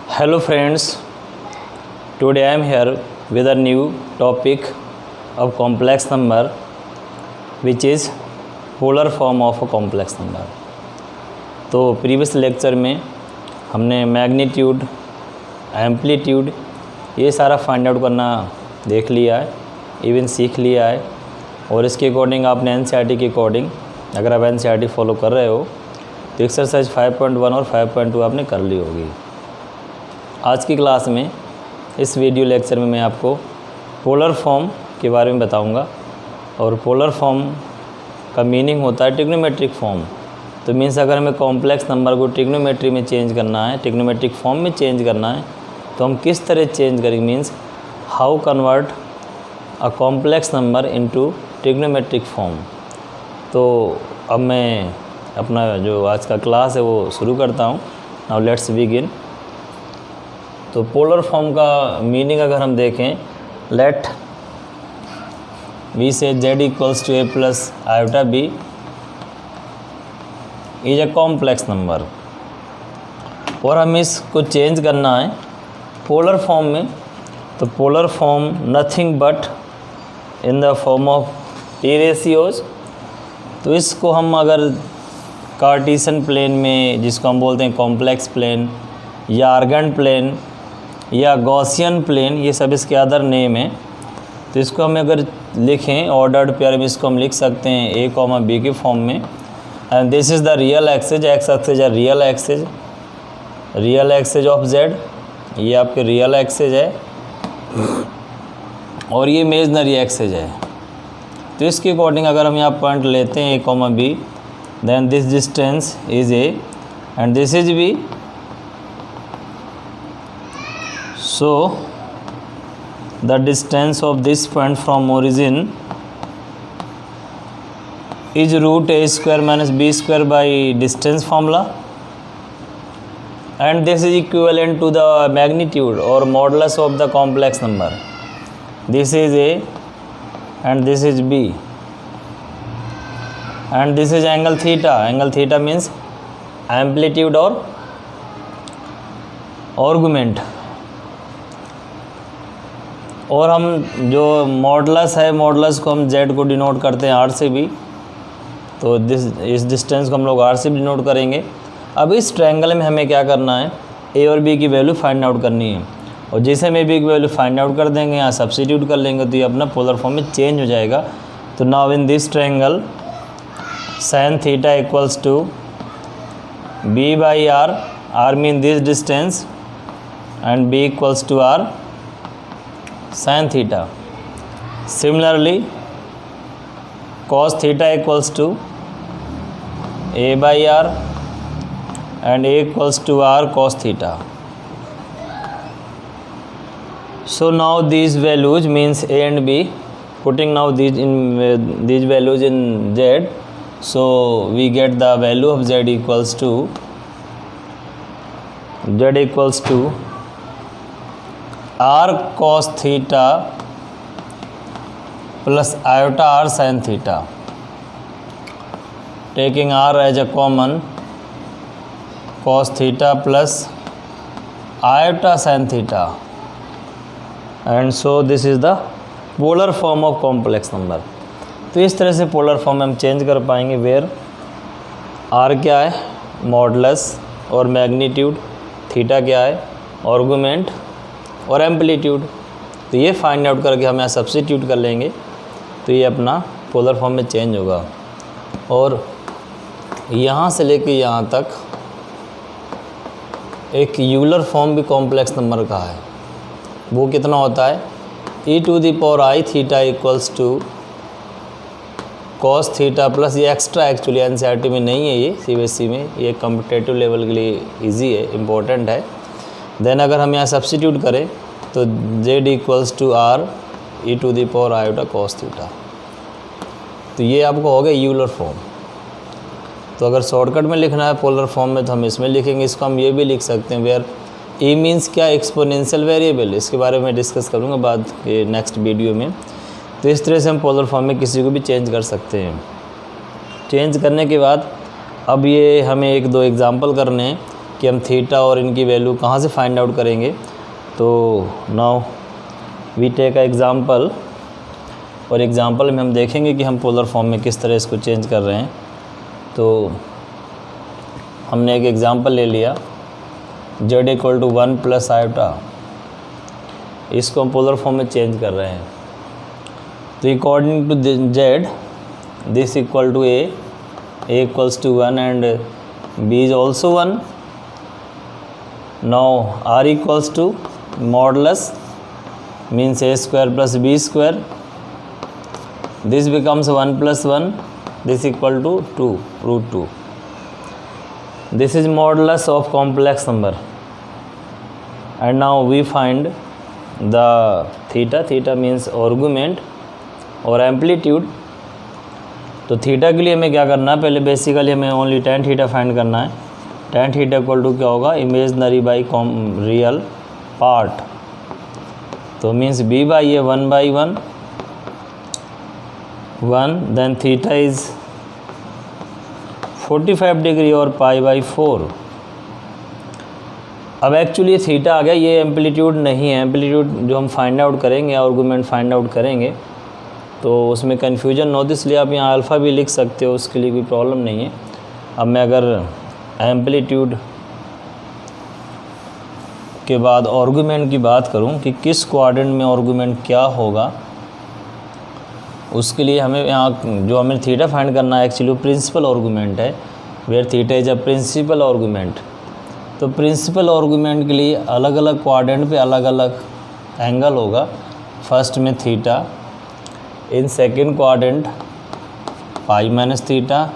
Hello friends, today I am here with a new topic of complex number which is polar form of a complex number। तो previous lecture में हमने magnitude, amplitude ये सारा find out करना देख लिया है, इवन सीख लिया है। और इसके अकॉर्डिंग आपने एनसीईआरटी के अकॉर्डिंग अगर आप एनसीईआरटी फॉलो कर रहे हो तो एक्सरसाइज 5.1 और 5.2 आपने कर ली होगी। आज की क्लास में इस वीडियो लेक्चर में मैं आपको पोलर फॉर्म के बारे में बताऊंगा। और पोलर फॉर्म का मीनिंग होता है ट्रिग्नोमेट्रिक फॉर्म। तो मीन्स अगर हमें कॉम्प्लेक्स नंबर को ट्रिग्नोमेट्री में चेंज करना है, ट्रिग्नोमेट्रिक फॉर्म में चेंज करना है, तो हम किस तरह चेंज करेंगे, means how convert a complex number into trigonometric form. तो अब मैं अपना जो आज का क्लास है वो शुरू करता हूँ। Now let's begin. तो पोलर फॉर्म का मीनिंग अगर हम देखें, let we say z equals to a plus iota b is a complex number. और हमें इसको चेंज करना है पोलर फॉर्म में। तो polar form nothing but in the form of T ratios. तो इसको हम अगर कार्टेशियन प्लेन में, जिसको हम बोलते हैं कॉम्प्लेक्स प्लेन या आर्गन प्लेन या गॉसियन प्लेन, ये सब इसके अदर नेम है। तो इसको हम अगर लिखें ऑर्डर्ड पेयर में, इसको हम लिख सकते हैं a, b के फॉर्म में। And this is the real axes, x axes है रियल एक्सेज ऑफ z। ये आपके रियल एक्सेज है और ये इमेजनरी एक्सेज है। तो इसके अकॉर्डिंग अगर हम यहाँ पॉइंट लेते हैं a, b, then this distance is a and this is b। So the distance of this point from origin is root a square minus b square by distance formula, and this is equivalent to the magnitude or modulus of the complex number. This is a and this is b, and this is angle theta. Angle theta means amplitude or argument। और हम जो modulus है, modulus को हम z को denote करते हैं r से भी। तो इस डिस्टेंस को हम लोग r से भी डिनोट करेंगे। अब इस ट्रायंगल में हमें क्या करना है, a और b की वैल्यू फाइंड आउट करनी है। और जैसे हम a b की वैल्यू फाइंड आउट कर देंगे, यहाँ सब्स्टिट्यूट कर लेंगे, तो ये अपना पोलर फॉर्म में चेंज हो जाएगा। तो now in this triangle sin theta equals to b by r, r mean this distance and b equals to r sin theta। Similarly cos theta equals to a by r and a equals to r cos theta। So now these values means a and b, putting now these values in z, so we get the value of z equals to r cos theta plus iota r sin theta, taking r as a common, cos theta plus iota sin theta, and so this is the polar form of complex number। तो इस तरह से polar form में हम change कर पाएंगे, where r क्या है मॉडुलस और मैग्नीट्यूड, थीटा क्या है आर्गुमेंट और एम्पलीट्यूड। तो ये फाइंड आउट करके हम यहाँ सब्स्टिट्यूट कर लेंगे, तो ये अपना पोलर फॉर्म में चेंज होगा। और यहाँ से लेके यहाँ तक एक यूलर फॉर्म भी कॉम्प्लेक्स नंबर का है। वो कितना होता है, e to the power i theta equals to cos theta plus, ये एक्स्ट्रा एक्चुअली एनसीईआरटी में नहीं है, ये सीबीएसई में, ये कॉम्पिटेटिव लेवल के लिए इजी है, इम्पोर्टेंट है। देन अगर हम यहाँ सब्स्टिट्यूट करें तो z equals to r e to the power iota cos theta. तो ये आपको हो गया यूलर फॉर्म। तो अगर शॉर्टकट में लिखना है पोलर फॉर्म में तो हम इसमें लिखेंगे। इसको हम ये भी लिख सकते हैं वेयर e मीन्स क्या, एक्सपोनेंशियल वेरिएबल। इसके बारे में डिस्कस करूँगा बाद के नेक्स्ट वीडियो में। तो इस तरह से हम पोलर फॉर्म में किसी को भी चेंज कर सकते हैं। चेंज करने के बाद अब ये हमें एक दो एग्जांपल करने हैं। कि हम थीटा और इनकी वैल्यू कहाँ से फाइंड आउट करेंगे। तो now we take a example, और एग्ज़ाम्पल में हम देखेंगे कि हम पोलर फॉर्म में किस तरह इसको चेंज कर रहे हैं। तो हमने एक एग्ज़ाम्पल ले लिया z equal to 1 plus iota, इसको हम पोलर फॉर्म में चेंज कर रहे हैं। तो according to z this equal to a equals to 1 and b is also 1। Now r equals to modulus means a square plus b square, this becomes 1 plus 1, this equal to 2 root 2। This is modulus of complex number, and now we find the theta. Theta means argument और amplitude। तो theta के लिए हमें क्या करना है, पहले basically हमें ओनली tan थीटा फाइंड करना है। tan थीटा इक्वल टू क्या होगा, इमेजनरी बाई रियल पार्ट, तो means b by a 1 by 1 then theta is 45 degree और पाई बाई 4। अब एक्चुअली थीटा आ गया, ये एम्पलीट्यूड नहीं है। एम्पलीट्यूड जो हम फाइंड आउट करेंगे, आर्गूमेंट फाइंड आउट करेंगे, तो उसमें कन्फ्यूजन हो, इसलिए आप यहाँ अल्फ़ा भी लिख सकते हो, उसके लिए कोई प्रॉब्लम नहीं है। अब मैं अगर एम्पलीट्यूड के बाद आर्गूमेंट की बात करूँ कि किस क्वाड्रेंट में आर्गूमेंट क्या होगा, उसके लिए हमें यहाँ जो हमें थीटा फाइंड करना है एक्चुअली प्रिंसिपल आर्गूमेंट है, where theta is a principal argument. तो प्रिंसिपल आर्गूमेंट के लिए अलग अलग क्वाड्रेंट पे अलग अलग एंगल होगा। फर्स्ट में theta, in second quadrant pi minus theta,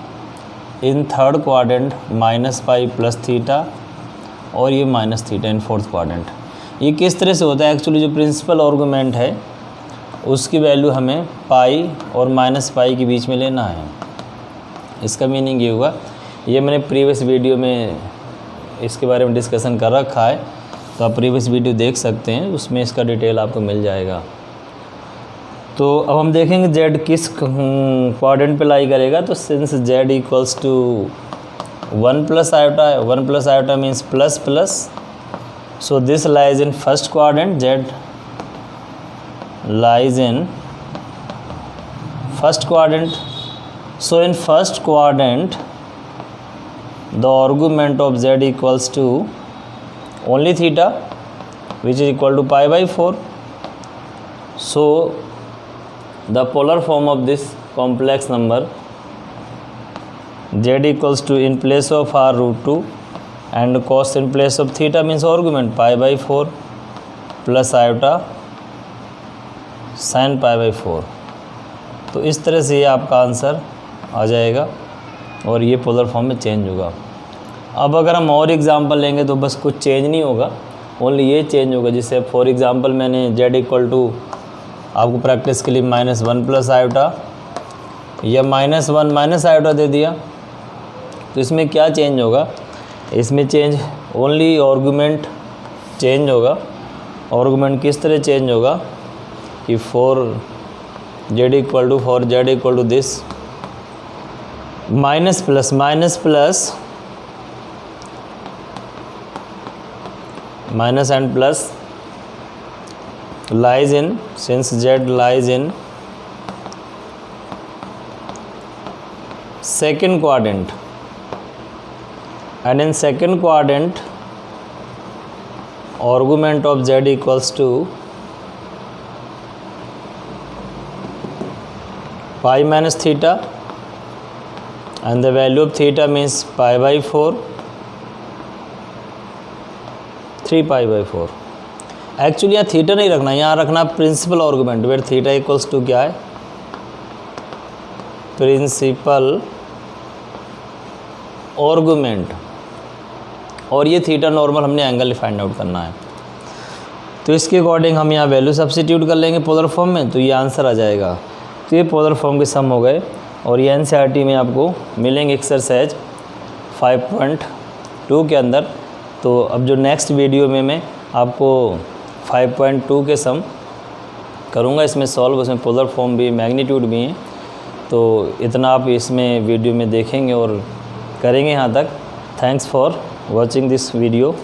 in third quadrant minus pi plus theta, और ये minus theta in fourth quadrant. ये किस तरह से होता है, एक्चुअली जो प्रिंसिपल आर्गूमेंट है उसकी वैल्यू हमें पाई और माइनस पाई के बीच में लेना है। इसका मीनिंग ये हुआ, ये मैंने प्रीवियस वीडियो में इसके बारे में डिस्कशन कर रखा है, तो आप प्रीवियस वीडियो देख सकते हैं, उसमें इसका डिटेल आपको मिल जाएगा। तो अब हम देखेंगे z किस क्वाड्रेंट पे लाई करेगा। तो since z equals to 1 plus iota, 1 plus iota means plus plus, so this lies in first quadrant, z lies in first quadrant. So in first quadrant the argument of z equals to only theta, which is equal to pi by 4. So the polar form of this complex number z equals to, in place of r root 2 and cos in place of theta means argument pi by 4 plus iota sin pi by 4। तो इस तरह से ये आपका answer आ जाएगा और ये polar form में चेंज होगा। अब अगर हम और एग्जांपल लेंगे तो बस कुछ चेंज नहीं होगा, ओनली ये चेंज होगा। जैसे फॉर एग्जांपल मैंने z इक्वल टू आपको प्रैक्टिस के लिए -1 प्लस आयोटा या -1 माइनस आयोटा दे दिया, तो इसमें क्या चेंज होगा, इसमें चेंज ओनली आर्गूमेंट चेंज होगा। आर्गूमेंट किस तरह चेंज होगा कि for z equal to this minus plus minus and plus lies in, since z lies in second quadrant, and in second quadrant argument of z equals to pi minus theta and the value of theta means pi by 4, 3 pi by 4। Actually यहाँ theta नहीं रखना, यहाँ रखना principal argument, where theta equals to क्या है, principal argument, और ये theta normal हमने एंगल फाइंड आउट करना है। तो इसके अकॉर्डिंग हम यहाँ वैल्यू सब्सिट्यूट कर लेंगे पोलर फॉर्म में, तो ये आंसर आ जाएगा। तो ये पोलर फॉर्म के सम हो गए, और ये एनसीईआरटी में आपको मिलेंगे एक्सरसाइज 5.2 के अंदर। तो अब जो नेक्स्ट वीडियो में मैं आपको 5.2 के सम करूँगा, इसमें सॉल्व, उसमें पोलर फॉर्म भी, मैग्नीट्यूड भी हैं। तो इतना आप इसमें वीडियो में देखेंगे और करेंगे यहाँ तक। Thanks for watching this video.